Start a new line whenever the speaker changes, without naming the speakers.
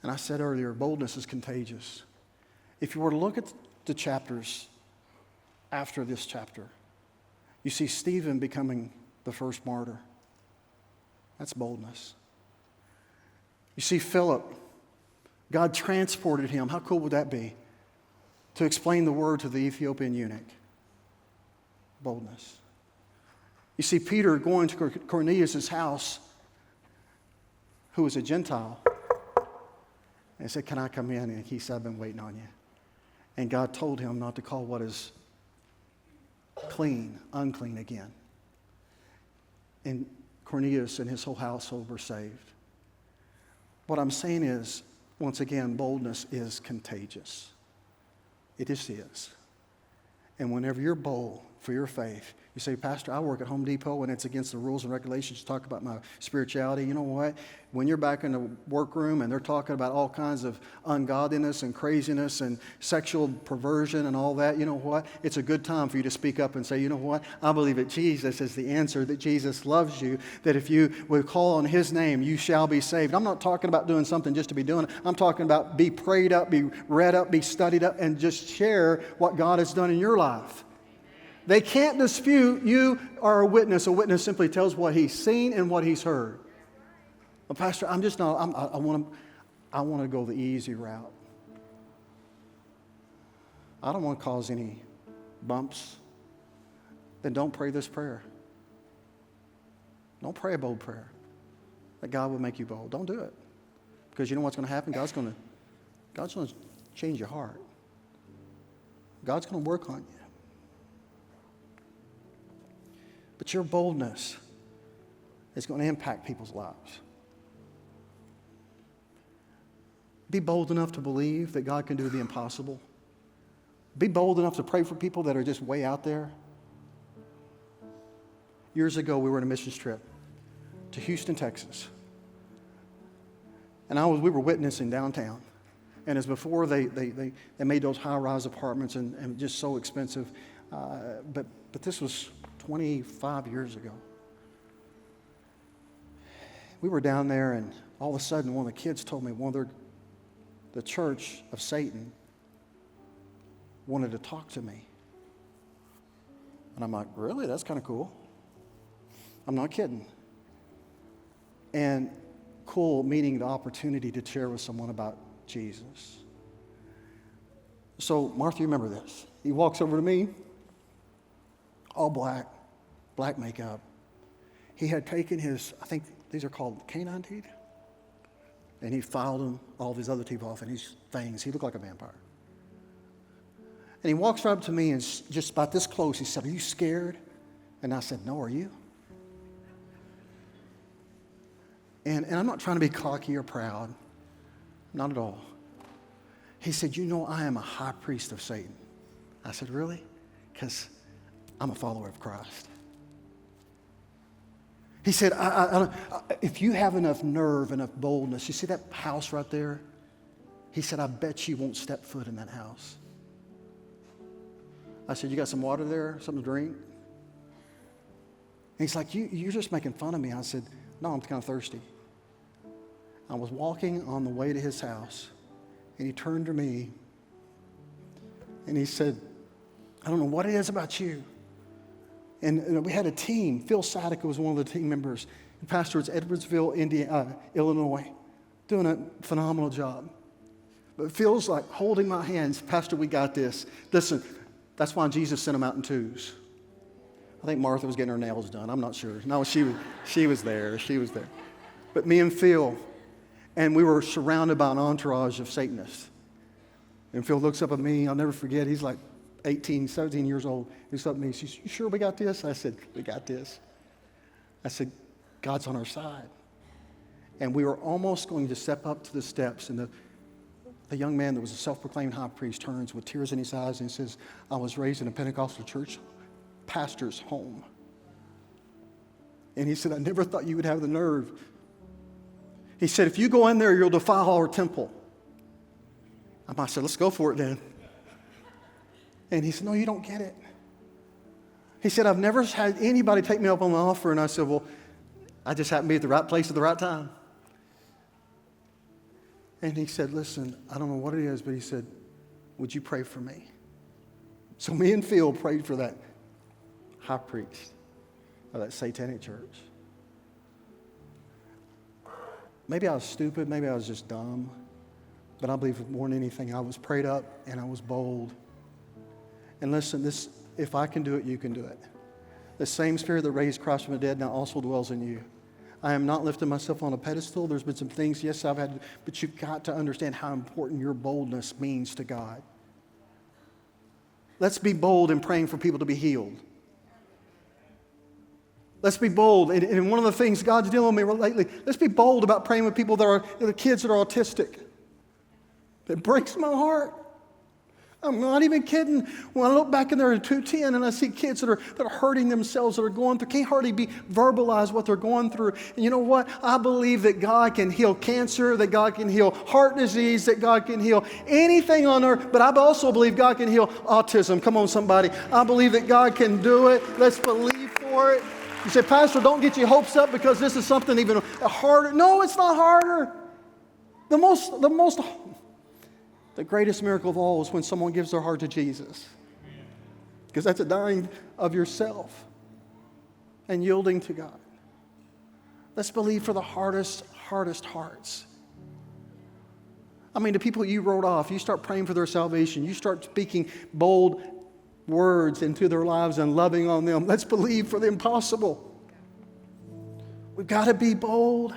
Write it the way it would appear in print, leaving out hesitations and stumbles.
And I said earlier, boldness is contagious. If you were to look at the chapters after this chapter, you see Stephen becoming the first martyr. That's boldness. You see Philip, God transported him. How cool would that be? To explain the word to the Ethiopian eunuch. Boldness. You see Peter going to Cornelius' house, who was a Gentile, and said, "Can I come in?" And he said, "I've been waiting on you." And God told him not to call what is clean, unclean again. And Cornelius and his whole household were saved. What I'm saying is, once again, boldness is contagious. It just is. And whenever you're bold for your faith, you say, "Pastor, I work at Home Depot and it's against the rules and regulations to talk about my spirituality." You know what? When you're back in the workroom and they're talking about all kinds of ungodliness and craziness and sexual perversion and all that, you know what? It's a good time for you to speak up and say, "You know what? I believe that Jesus is the answer, that Jesus loves you, that if you would call on His name, you shall be saved." I'm not talking about doing something just to be doing it. I'm talking about be prayed up, be read up, be studied up, and just share what God has done in your life. They can't dispute you are a witness. A witness simply tells what he's seen and what he's heard. Well, Pastor, I'm just not, I want to go the easy route. I don't want to cause any bumps. Then don't pray this prayer. Don't pray a bold prayer that God will make you bold. Don't do it. Because you know what's going to happen? God's going to change your heart. God's going to work on you. But your boldness is going to impact people's lives. Be bold enough to believe that God can do the impossible. Be bold enough to pray for people that are just way out there. Years ago, we were on a missions trip to Houston, Texas. And we were witnessing downtown. And as before, they made those high-rise apartments and just so expensive. But this was 25 years ago. We were down there, and all of a sudden, one of the kids told me the church of Satan wanted to talk to me. And I'm like, really? That's kind of cool. I'm not kidding. And cool meeting the opportunity to share with someone about Jesus. So, Martha, you remember this. He walks over to me, all black makeup. He had taken his, I think these are called canine teeth, and he filed them, all these other teeth off, and his fangs. He looked like a vampire. And he walks right up to me and just about this close, he said, "Are you scared?" And I said, "No, are you?" And I'm not trying to be cocky or proud. Not at all. He said, "You know, I am a high priest of Satan." I said, "Really?" Because I'm a follower of Christ. He said, if you have enough nerve, enough boldness, you see that house right there? He said, "I bet you won't step foot in that house." I said, "You got some water there, something to drink?" And he's like, you're just making fun of me. I said, "No, I'm kind of thirsty." I was walking on the way to his house, and he turned to me, and he said, "I don't know what it is about you." And we had a team. Phil Sadek was one of the team members. The pastor was Edwardsville, Illinois, doing a phenomenal job. But Phil's like holding my hands. "Pastor, we got this. Listen, that's why Jesus sent them out in twos." I think Martha was getting her nails done. I'm not sure. No, she was there. She was there. But me and Phil, and we were surrounded by an entourage of Satanists. And Phil looks up at me. I'll never forget. He's like 18, 17 years old. He looks up at me. He says, "You sure we got this?" I said, "We got this." I said, "God's on our side." And we were almost going to step up to the steps, and the young man that was a self-proclaimed high priest turns with tears in his eyes and says, "I was raised in a Pentecostal church pastor's home." And he said, "I never thought you would have the nerve." He said, "If you go in there, you'll defile our temple." I said, "Let's go for it then." And he said, "No, you don't get it." He said, "I've never had anybody take me up on the offer." And I said, "Well, I just happened to be at the right place at the right time." And he said, listen, I don't know what it is, but he said, would you pray for me? So me and Phil prayed for that high priest of that satanic church. Maybe I was stupid, maybe I was just dumb, but I believe more than anything, I was prayed up and I was bold. And listen, if I can do it, you can do it. The same Spirit that raised Christ from the dead now also dwells in you. I am not lifting myself on a pedestal. There's been some things, yes, I've had, but you've got to understand how important your boldness means to God. Let's be bold in praying for people to be healed. Let's be bold. And one of the things God's dealing with me lately, let's be bold about praying with people that are the kids that are autistic. It breaks my heart. I'm not even kidding. When I look back in there in 210 and I see kids that are hurting themselves, that are going through, can't hardly be verbalized what they're going through. And you know what? I believe that God can heal cancer, that God can heal heart disease, that God can heal anything on earth. But I also believe God can heal autism. Come on, somebody. I believe that God can do it. Let's believe for it. You say, Pastor, don't get your hopes up because this is something even harder. No, it's not harder. The greatest miracle of all is when someone gives their heart to Jesus. Because that's a dying of yourself and yielding to God. Let's believe for the hardest hearts. I mean, the people you wrote off, you start praying for their salvation. You start speaking bold words into their lives and loving on them. Let's believe for the impossible. We've got to be bold.